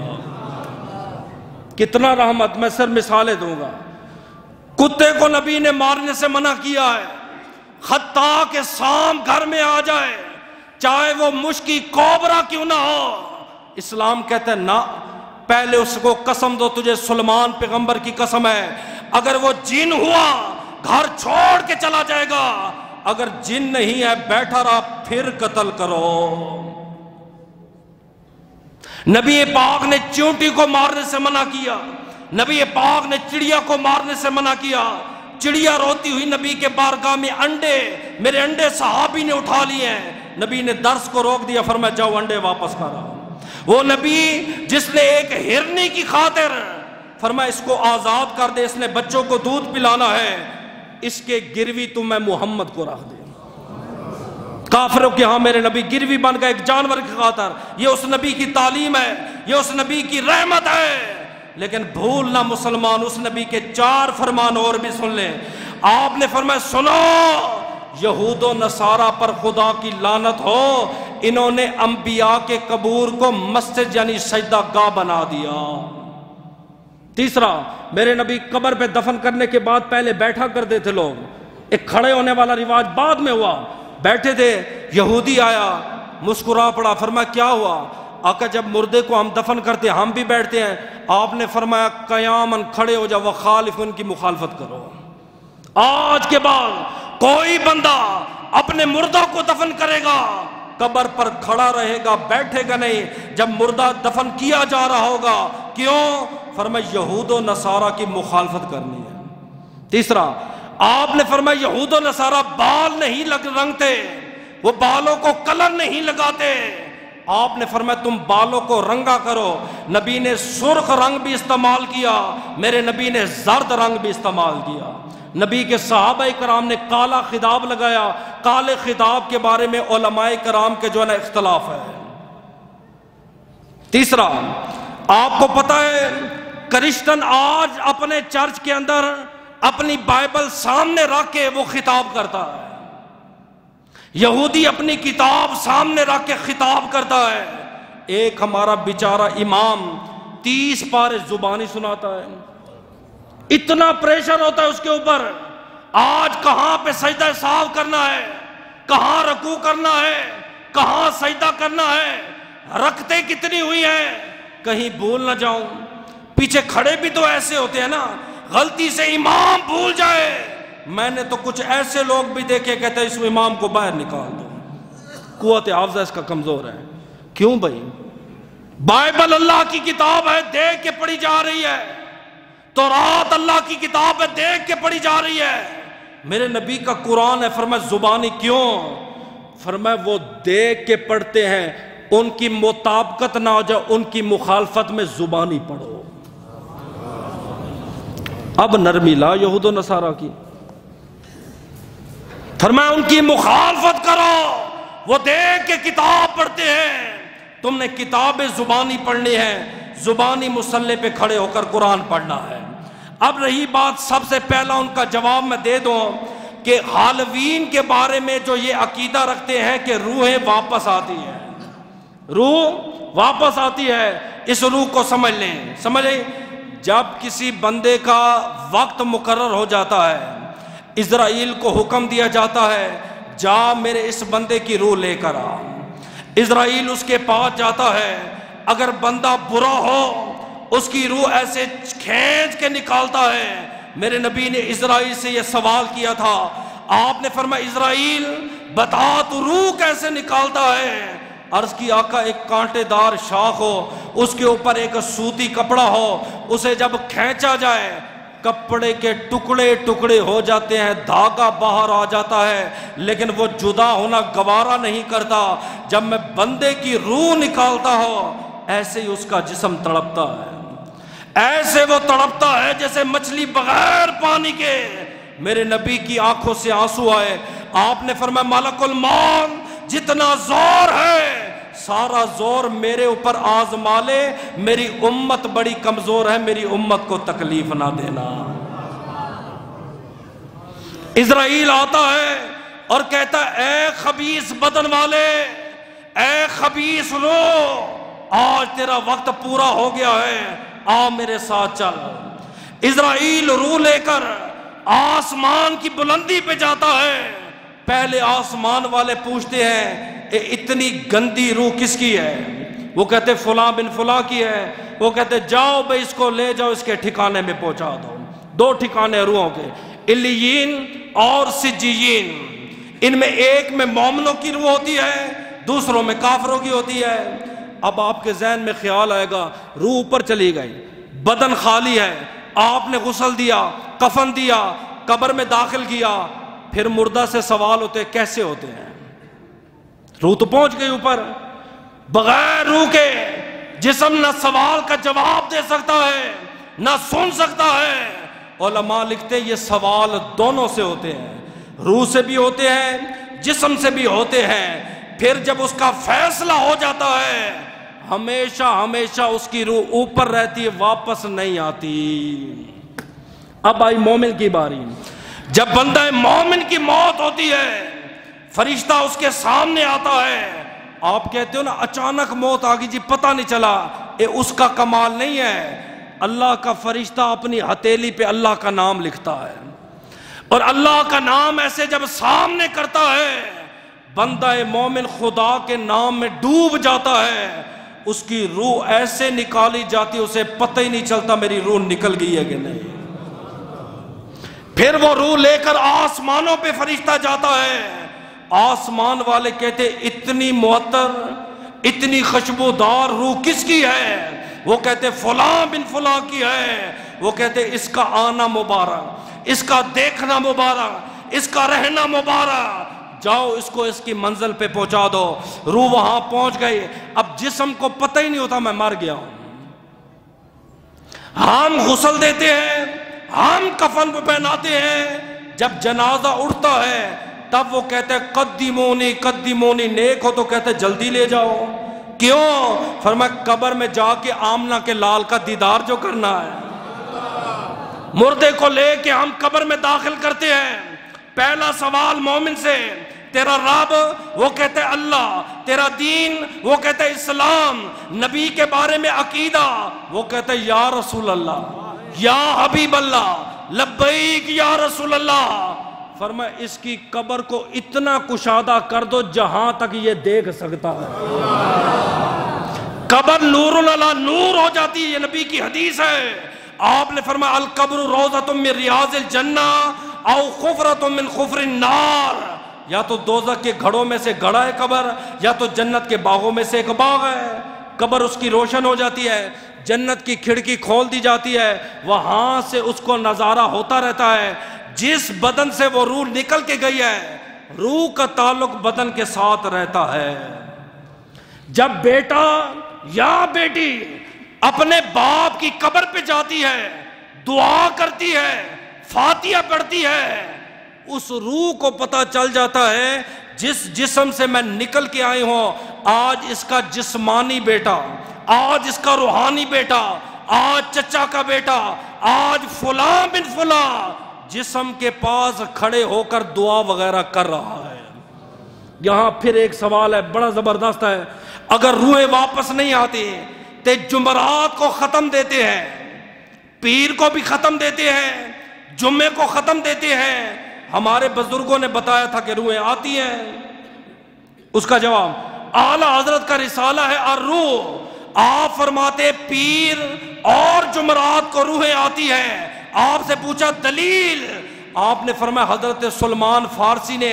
Speaker 1: کتنا رحمت، میں صرف مثالیں دوں گا۔ کتے کو نبی نے مارنے سے منع کیا ہے، حتیٰ کہ سام گھر میں آ جائے چاہے وہ مشکی کوبرا کیوں نہ ہو، اسلام کہتے ہیں نہ، پہلے اس کو قسم دو، تجھے سلیمان پیغمبر کی قسم ہے، اگر وہ جن ہوا گھر چھوڑ کے چلا جائے گا، اگر جن نہیں ہے بیٹھا رہا پھر قتل کرو۔ نبی پاک نے چیونٹی کو مارنے سے منع کیا، نبی پاک نے چڑیا کو مارنے سے منع کیا، چڑیا روتی ہوئی نبی کے بارگاہ میں انڈے، میرے انڈے صحابی نے اٹھا لیے ہیں، نبی نے درس کو روک دیا، فرمایا جاؤ انڈے واپس کرا۔ وہ نبی جس نے ایک ہرنی کی خاطر فرمایا اس کو آزاد کر دے، اس نے بچوں کو دودھ پلانا ہے، اس کے گروی تو میں محمد کو رکھ دے۔ کافروں کے ہاں میرے نبی گروی بن گئے ایک جانور کی خاطر، یہ اس نبی کی تعلیم ہے، یہ اس نبی کی رحمت ہے۔ لیکن بھولنا مسلمان اس نبی کے 4 فرمان اور بھی سن لیں۔ آپ نے فرمایا سنو، یہود و نصارہ پر خدا کی لعنت ہو، انہوں نے انبیاء کے قبور کو مسجد یعنی سجدہ گاہ بنا دیا۔ تیسرا، میرے نبی قبر پہ دفن کرنے کے بعد پہلے بیٹھا کرتے تھے لوگ، ایک کھڑے ہونے والا رواج بعد میں ہوا، بیٹھے تھے، یہودی آیا مسکرا پڑا، فرمایا کیا ہوا؟ آقا جب مردے کو ہم دفن کرتے ہم بھی بیٹھتے ہیں، آپ نے فرمایا قیاماً کھڑے ہو جا، وخالف ان کی مخالفت کرو۔ آج کے بعد کوئی بندہ اپنے مردہ کو دفن کرے گا قبر پر کھڑا رہے گا، بیٹھے گا نہیں جب مردہ دفن کیا جا رہا ہوگا۔ کیوں؟ فرمایا یہود و نصارہ کی مخالفت کرنی ہے۔ تیسرا، آپ نے فرمایا یہود و نصارہ بال نہیں رنگتے، وہ بالوں کو کلر نہیں لگاتے، آپ نے فرمایا تم بالوں کو رنگا کرو، نبی نے سرخ رنگ بھی استعمال کیا، میرے نبی نے زرد رنگ بھی استعمال کیا۔ نبی کے صحابہ کرام نے کالا خداب لگایا، کالے خداب کے بارے میں علماء کرام کے جو ہے نا اختلاف ہے۔ تیسرا، آپ کو پتہ ہے کرسچن آج اپنے چرچ کے اندر اپنی بائبل سامنے رکھ کے وہ خطاب کرتا ہے، یہودی اپنی کتاب سامنے رکھ کے خطاب کرتا ہے۔ ایک ہمارا بیچارہ امام 30 پارے زبانی سناتا ہے، اتنا پریشر ہوتا ہے اس کے اوپر، آج کہاں پہ سجدہ صاف کرنا ہے، کہاں رکوع کرنا ہے، کہاں سجدہ کرنا ہے، رکعتیں کتنی ہوئی ہیں، کہیں بھول نہ جاؤں۔ پیچھے کھڑے بھی تو ایسے ہوتے ہیں نا، غلطی سے امام بھول جائے، میں نے تو کچھ ایسے لوگ بھی دیکھے کہتے ہیں اس امام کو باہر نکال دو، قوت حافظہ اس کا کمزور ہے۔ کیوں بھائی؟ بائبل اللہ کی کتاب ہے، دیکھ کے پڑھی جا رہی ہے، تورات اللہ کی کتاب ہے، دیکھ کے پڑھی جا رہی ہے۔ میرے نبی کا قرآن ہے، فرمایا زبانی کیوں؟ فرمایا وہ دیکھ کے پڑھتے ہیں، ان کی مطابقت نہ ہو جائے، ان کی مخالفت میں زبانی پڑھو۔ اب نرمی لا یہود و نصارہ کی، فرمایا ان کی مخالفت کرو، وہ دیکھ کے کتاب پڑھتے ہیں، تم نے کتاب زبانی پڑھنی ہے، زبانی مصلی پہ کھڑے ہو کر قرآن پڑھنا ہے۔ اب رہی بات، سب سے پہلا ان کا جواب میں دے دوں کہ ہالوین کے بارے میں جو یہ عقیدہ رکھتے ہیں کہ روحیں واپس آتی ہیں، روح واپس آتی ہے، اس روح کو سمجھ لیں، سمجھیں۔ جب کسی بندے کا وقت مقرر ہو جاتا ہے، اسرائیل کو حکم دیا جاتا ہے جا میرے اس بندے کی روح لے کر آ، اسرائیل اس کے پاس جاتا ہے، اگر بندہ برا ہو اس کی روح ایسے کھینچ کے نکالتا ہے۔ میرے نبی نے اسرائیل سے یہ سوال کیا تھا، آپ نے فرمایا اسرائیل بتا تو روح کیسے نکالتا ہے؟ عرض کی آقا ایک کانٹے دار شاخ ہو، اس کے اوپر ایک سوتی کپڑا ہو، اسے جب کھینچا جائے کپڑے کے ٹکڑے ٹکڑے ہو جاتے ہیں، دھاگا باہر آ جاتا ہے، لیکن وہ جدا ہونا گوارا نہیں کرتا۔ جب میں بندے کی روح نکالتا ہوں ایسے ہی اس کا جسم تڑپتا ہے، ایسے وہ تڑپتا ہے جیسے مچھلی بغیر پانی کے۔ میرے نبی کی آنکھوں سے آنسو آئے، آپ نے فرمایا ملک الموت جتنا زور ہے سارا زور میرے اوپر آزما لے، میری امت بڑی کمزور ہے، میری امت کو تکلیف نہ دینا۔ اسرائیل آتا ہے اور کہتا ہے اے خبیث بدن والے، اے خبیث روح، آج تیرا وقت پورا ہو گیا ہے، آ میرے ساتھ چل۔ اسرائیل روح لے کر آسمان کی بلندی پہ جاتا ہے، پہلے آسمان والے پوچھتے ہیں اتنی گندی روح کس کی ہے؟ وہ کہتے فلاں بن فلاں کی ہے۔ وہ کہتے جاؤ بھائی اس کو لے جاؤ، اس کے ٹھکانے میں پہنچا دو۔ دو ٹھکانے روحوں کے، علیین اور سجیین، ان میں ایک میں مومنوں کی روح ہوتی ہے، دوسروں میں کافروں کی ہوتی ہے۔ اب آپ کے ذہن میں خیال آئے گا روح اوپر چلی گئی، بدن خالی ہے، آپ نے غسل دیا، کفن دیا، قبر میں داخل کیا، پھر مردہ سے سوال ہوتے کیسے ہوتے ہیں؟ روح تو پہنچ گئی اوپر، بغیر روح کے جسم نہ سوال کا جواب دے سکتا ہے نہ سن سکتا ہے۔ علماء لکھتے ہیں یہ سوال دونوں سے ہوتے ہیں، روح سے بھی ہوتے ہیں، جسم سے بھی ہوتے ہیں۔ پھر جب اس کا فیصلہ ہو جاتا ہے ہمیشہ ہمیشہ اس کی روح اوپر رہتی ہے، واپس نہیں آتی۔ اب آئی مومن کی باری، جب بندہ مومن کی موت ہوتی ہے فرشتہ اس کے سامنے آتا ہے، آپ کہتے ہو نا اچانک موت آ گئی جی پتہ نہیں چلا، اس کا کمال نہیں ہے۔ اللہ کا فرشتہ اپنی ہتھیلی پہ اللہ کا نام لکھتا ہے، اور اللہ کا نام ایسے جب سامنے کرتا ہے بندہ مومن خدا کے نام میں ڈوب جاتا ہے، اس کی روح ایسے نکالی جاتی اسے پتہ ہی نہیں چلتا میری روح نکل گئی ہے کہ نہیں۔ پھر وہ روح لے کر آسمانوں پہ فرشتہ جاتا ہے، آسمان والے کہتے اتنی معطر اتنی خوشبودار روح کس کی ہے؟ وہ کہتے فلاں بن فلاں کی ہے۔ وہ کہتے اس کا آنا مبارک، اس کا دیکھنا مبارک، اس کا رہنا مبارک۔ جاؤ اس کو اس کی منزل پہ پہنچا دو۔ روح وہاں پہنچ گئی، اب جسم کو پتہ ہی نہیں ہوتا میں مر گیا ہوں۔ ہم غسل دیتے ہیں، ہم کفن پہ پہناتے ہیں، جب جنازہ اٹھتا ہے تب وہ کہتے ہیں قدمونی قدمونی، نیک ہو تو کہتے ہیں جلدی لے جاؤ۔ کیوں؟ فرمایا قبر میں جا کے آمنہ کے لال کا دیدار جو کرنا ہے۔ مردے کو لے کے ہم قبر میں داخل کرتے ہیں، پہلا سوال مومن سے، تیرا رب؟ وہ کہتے ہیں اللہ۔ تیرا دین؟ وہ کہتے ہیں اسلام۔ نبی کے بارے میں عقیدہ؟ وہ کہتے ہیں یا رسول اللہ، یا حبیب اللہ، لبیک یا رسول اللہ۔ فرمایا اس کی قبر کو اتنا کشادہ کر دو جہاں تک یہ دیکھ سکتا ہے۔ قبر نور اللہ نور ہو جاتی ہے، یہ نبی کی حدیث ہے۔ آپ نے فرمایا القبر روضۃ من ریاض الجنہ او خفرۃ من خفر النار، یا تو دوزخ کے گھڑوں میں سے گھڑا ہے قبر، یا تو جنت کے باغوں میں سے ایک باغ ہے۔ قبر اس کی روشن ہو جاتی ہے، جنت کی کھڑکی کھول دی جاتی ہے، وہاں سے اس کو نظارہ ہوتا رہتا ہے۔ جس بدن سے وہ روح نکل کے گئی ہے، روح کا تعلق بدن کے ساتھ رہتا ہے۔ جب بیٹا یا بیٹی اپنے باپ کی قبر پہ جاتی ہے، دعا کرتی ہے، فاتحہ پڑھتی ہے، اس روح کو پتہ چل جاتا ہے جس جسم سے میں نکل کے آئی ہوں، آج اس کا جسمانی بیٹا، آج اس کا روحانی بیٹا، آج چچا کا بیٹا، آج فلاں بن فلاں جسم کے پاس کھڑے ہو کر دعا وغیرہ کر رہا ہے۔ یہاں پھر ایک سوال ہے، بڑا زبردست ہے۔ اگر روحیں واپس نہیں آتی تو جمعرات کو ختم دیتے ہیں، پیر کو بھی ختم دیتے ہیں، جمعے کو ختم دیتے ہیں، ہمارے بزرگوں نے بتایا تھا کہ روحیں آتی ہیں۔ اس کا جواب اعلیٰ حضرت کا رسالہ ہے الروح۔ آپ فرماتے پیر اور جمعرات کو روحیں آتی ہیں۔ آپ سے پوچھا دلیل؟ آپ نے فرمایا حضرت سلمان فارسی نے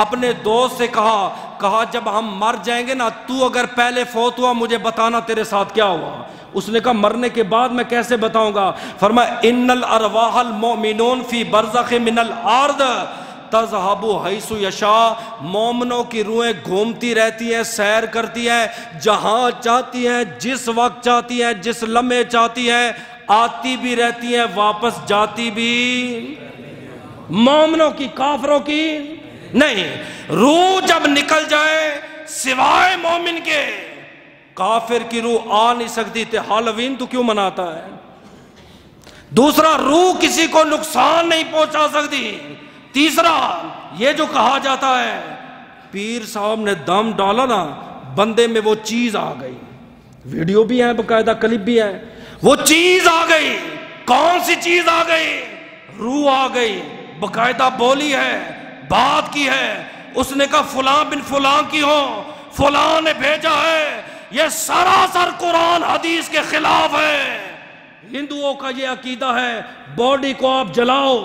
Speaker 1: اپنے دوست سے کہا جب ہم مر جائیں گے نا، تو اگر پہلے فوت ہوا مجھے بتانا تیرے ساتھ کیا ہوا۔ اس نے کہا مرنے کے بعد میں کیسے بتاؤں گا؟ فرمایا ان الارواح المؤمنون فی برزخ من الارض تذهب حیث یشاء، مومنوں کی روحیں گھومتی رہتی ہیں، سیر کرتی ہیں، جہاں چاہتی ہیں، جس وقت چاہتی ہیں، جس لمحے چاہتی ہیں، آتی بھی رہتی ہیں، واپس جاتی بھی۔ مومنوں کی، کافروں کی نہیں۔ روح جب نکل جائے سوائے مومن کے، کافر کی روح آ نہیں سکتی۔ تے ہالوین تو کیوں مناتا ہے؟ دوسرا، روح کسی کو نقصان نہیں پہنچا سکتی۔ تیسرا، یہ جو کہا جاتا ہے پیر صاحب نے دم ڈالا نا، بندے میں وہ چیز آ گئی، ویڈیو بھی ہے، باقاعدہ کلپ بھی ہے، وہ چیز آ گئی۔ کون سی چیز آ گئی؟ روح آ گئی، باقاعدہ بولی ہے، بات کی ہے۔ اس نے کہا فلاں بن فلاں کی ہو، فلاں نے بھیجا ہے۔ یہ سراسر قرآن حدیث کے خلاف ہے۔ ہندوؤں کا یہ عقیدہ ہے باڈی کو آپ جلاؤ،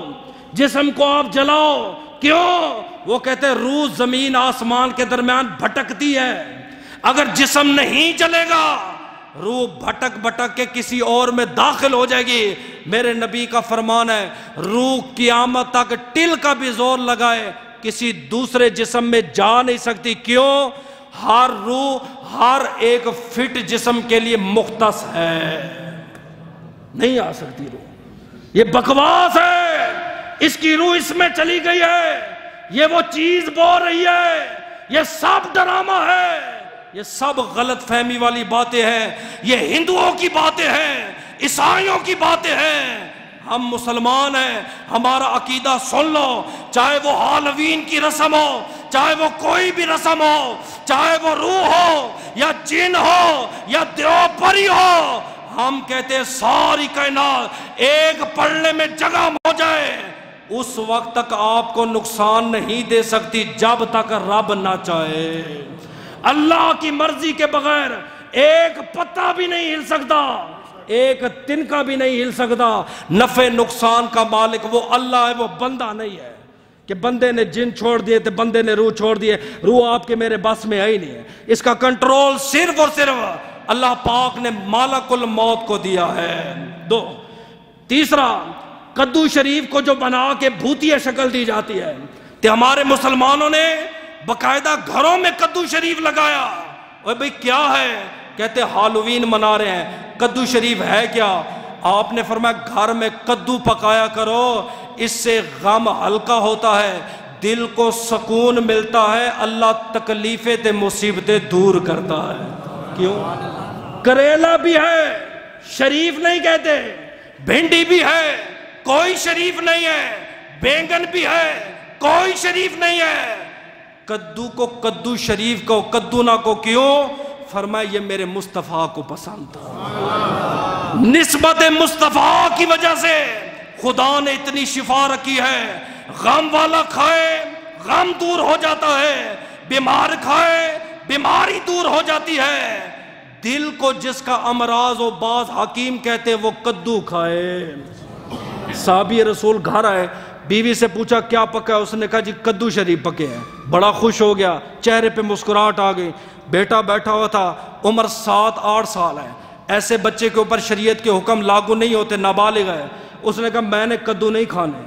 Speaker 1: جسم کو آپ جلاؤ۔ کیوں؟ وہ کہتے ہیں روح زمین آسمان کے درمیان بھٹکتی ہے، اگر جسم نہیں جلے گا روح بھٹک بھٹک کے کسی اور میں داخل ہو جائے گی۔ میرے نبی کا فرمان ہے روح قیامت تک ٹل کا بھی زور لگائے کسی دوسرے جسم میں جا نہیں سکتی۔ کیوں؟ ہر روح ہر ایک فٹ جسم کے لیے مختص ہے، نہیں آ سکتی روح۔ یہ بکواس ہے، اس کی روح اس میں چلی گئی ہے، یہ وہ چیز بول رہی ہے، یہ سب ڈرامہ ہے، یہ سب غلط فہمی والی باتیں ہیں، یہ ہندوؤں کی باتیں ہیں، عیسائیوں کی باتیں ہیں۔ ہم مسلمان ہیں، ہمارا عقیدہ سن لو، چاہے وہ ہالوین کی رسم ہو، چاہے وہ کوئی بھی رسم ہو، چاہے وہ روح ہو یا جن ہو یا دیو پری ہو، ہم کہتے ہیں ساری کائنات ایک پڑھنے میں جگہ ہو جائے، اس وقت تک آپ کو نقصان نہیں دے سکتی جب تک رب نہ چاہے۔ اللہ کی مرضی کے بغیر ایک پتا بھی نہیں ہل سکتا، ایک تنکا بھی نہیں ہل سکتا۔ نفع نقصان کا مالک وہ اللہ ہے، وہ بندہ نہیں ہے کہ بندے نے جن چھوڑ دیے تو بندے نے روح چھوڑ دیے۔ روح آپ کے میرے بس میں ہے ہی نہیں ہے، اس کا کنٹرول صرف اور صرف اللہ پاک نے مالک الموت کو دیا ہے۔ دو، تیسرا، کدو شریف کو جو بنا کے بھوتیا شکل دی جاتی ہے، کہ ہمارے مسلمانوں نے باقاعدہ گھروں میں کدو شریف لگایا۔ اوے بھئی کیا ہے؟ کہتے ہالووین منا رہے ہیں۔ کدو شریف ہے کیا؟ آپ نے فرمایا گھر میں کدو پکایا کرو، اس سے غم ہلکا ہوتا ہے، دل کو سکون ملتا ہے، اللہ تکلیفیں تے مصیبتیں دور کرتا ہے۔ کیوں؟ کریلا بھی ہے، شریف نہیں کہتے، بھنڈی بھی ہے، کوئی شریف نہیں ہے، بینگن بھی ہے، کوئی شریف نہیں ہے، کدو کو کدو شریف کو کدو نہ کو کیوں؟ فرمایا یہ میرے مصطفیٰ کو پسند تھا، نسبت مصطفیٰ کی وجہ سے خدا نے اتنی شفا رکھی ہے۔ غم والا کھائے غم دور ہو جاتا ہے، بیمار کھائے بیماری دور ہو جاتی ہے۔ دل کو جس کا امراض و بعض حکیم کہتے وہ کدو کھائے۔ صحابی رسول گھر آئے، بیوی سے پوچھا کیا پکا ہے؟ اس نے کہا جی کدو شریف پکے ہیں۔ بڑا خوش ہو گیا، چہرے پہ مسکراہٹ آ گئی۔ بیٹا بیٹھا ہوا تھا، عمر 7-8 سال ہے، ایسے بچے کے اوپر شریعت کے حکم لاگو نہیں ہوتے، نابالغ ہے۔ اس نے کہا میں نے کدو نہیں کھانے،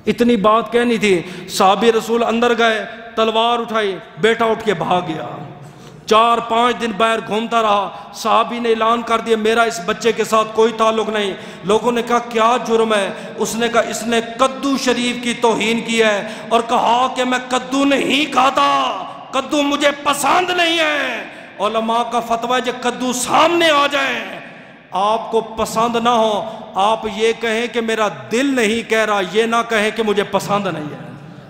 Speaker 1: اتنی بات کہنی تھی۔ صحابی رسول اندر گئے، تلوار اٹھائی، بیٹا اٹھ کے بھاگ گیا۔ 4-5 دن باہر گھومتا رہا۔ صحابی نے اعلان کر دیا میرا اس بچے کے ساتھ کوئی تعلق نہیں۔ لوگوں نے کہا کیا جرم ہے؟ اس نے کہا اس نے کدو شریف کی توہین کی ہے اور کہا کہ میں کدو نہیں کھاتا، کدو مجھے پسند نہیں ہے۔ علماء کا فتویٰ ہے کہ کدو سامنے آ جائے، آپ کو پسند نہ ہو، آپ یہ کہیں کہ میرا دل نہیں کہہ رہا، یہ نہ کہیں کہ مجھے پسند نہیں ہے،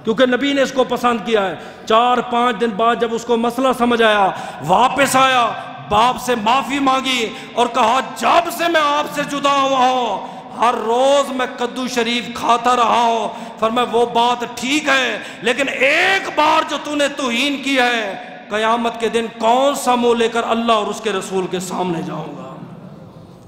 Speaker 1: کیونکہ نبی نے اس کو پسند کیا ہے۔ 4-5 دن بعد جب اس کو مسئلہ سمجھ آیا، واپس آیا، باپ سے معافی مانگی اور کہا جب سے میں آپ سے جدا ہوا ہوں ہر روز میں کدو شریف کھاتا رہا ہوں۔ فرمایا وہ بات ٹھیک ہے، لیکن ایک بار جو تو نے توہین کی ہے، قیامت کے دن کون سا منہ لے کر اللہ اور اس کے رسول کے سامنے جاؤں گا۔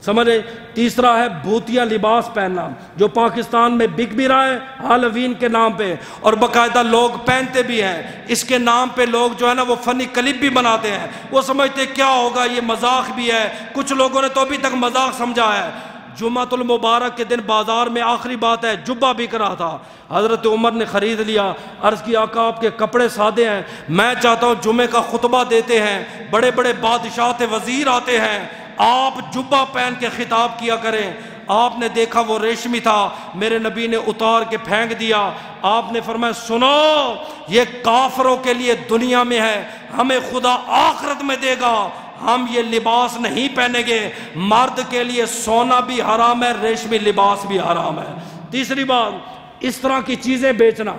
Speaker 1: سمجھے؟ تیسرا ہے بھوتیا لباس پہننا، جو پاکستان میں بک بھی رہا ہے ہالووین کے نام پہ، اور باقاعدہ لوگ پہنتے بھی ہیں۔ اس کے نام پہ لوگ جو ہے نا وہ فنی کلپ بھی بناتے ہیں، وہ سمجھتے کیا ہوگا، یہ مذاق بھی ہے۔ کچھ لوگوں نے تو ابھی تک مذاق سمجھا ہے۔ جمعۃ المبارک کے دن بازار میں آخری بات ہے، جبہ بک رہا تھا، حضرت عمر نے خرید لیا، عرض کی آقا آپ کے کپڑے سادے ہیں، میں چاہتا ہوں جمعے کا خطبہ دیتے ہیں، بڑے بڑے بادشاہ وزیر آتے ہیں، آپ جبہ پہن کے خطاب کیا کریں۔ آپ نے دیکھا وہ ریشمی تھا، میرے نبی نے اتار کے پھینک دیا۔ آپ نے فرمایا سنو، یہ کافروں کے لیے دنیا میں ہے، ہمیں خدا آخرت میں دے گا، ہم یہ لباس نہیں پہنیں گے۔ مرد کے لیے سونا بھی حرام ہے، ریشمی لباس بھی حرام ہے۔ تیسری بات، اس طرح کی چیزیں بیچنا،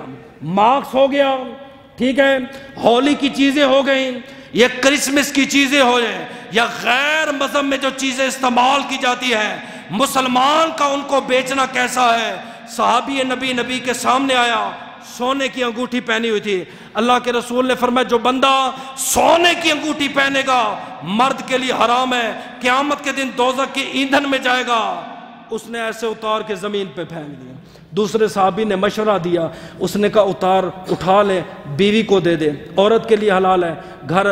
Speaker 1: مارکس ہو گیا، ٹھیک ہے، ہولی کی چیزیں ہو گئیں، یہ کرسمس کی چیزیں ہو جائیں، یا غیر مذہب میں جو چیزیں استعمال کی جاتی ہیں، مسلمان کا ان کو بیچنا کیسا ہے؟ صحابی نبی کے سامنے آیا، سونے کی انگوٹھی پہنی ہوئی تھی۔ اللہ کے رسول نے فرمایا جو بندہ سونے کی انگوٹھی پہنے گا مرد کے لیے حرام ہے، قیامت کے دن دوزخ کے ایندھن میں جائے گا۔ اس نے ایسے اتار کے زمین پہ پھینک دیا۔ دوسرے صحابی نے مشورہ دیا، اس نے کہا اٹھا لے، بیوی کو دے دے، عورت کے لیے حلال ہے، گھر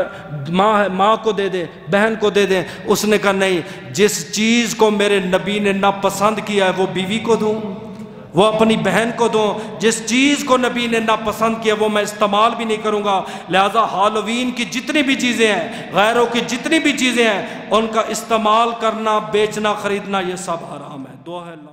Speaker 1: ماں کو دے دے، بہن کو دے دے۔ اس نے کہا نہیں، جس چیز کو میرے نبی نے ناپسند کیا ہے وہ بیوی کو دوں، وہ اپنی بہن کو دوں، جس چیز کو نبی نے ناپسند کیا وہ میں استعمال بھی نہیں کروں گا۔ لہٰذا ہالووین کی جتنی بھی چیزیں ہیں، غیروں کی جتنی بھی چیزیں ہیں، ان کا استعمال کرنا، بیچنا، خریدنا، یہ سب حرام ہے۔ دعا ہے اللہ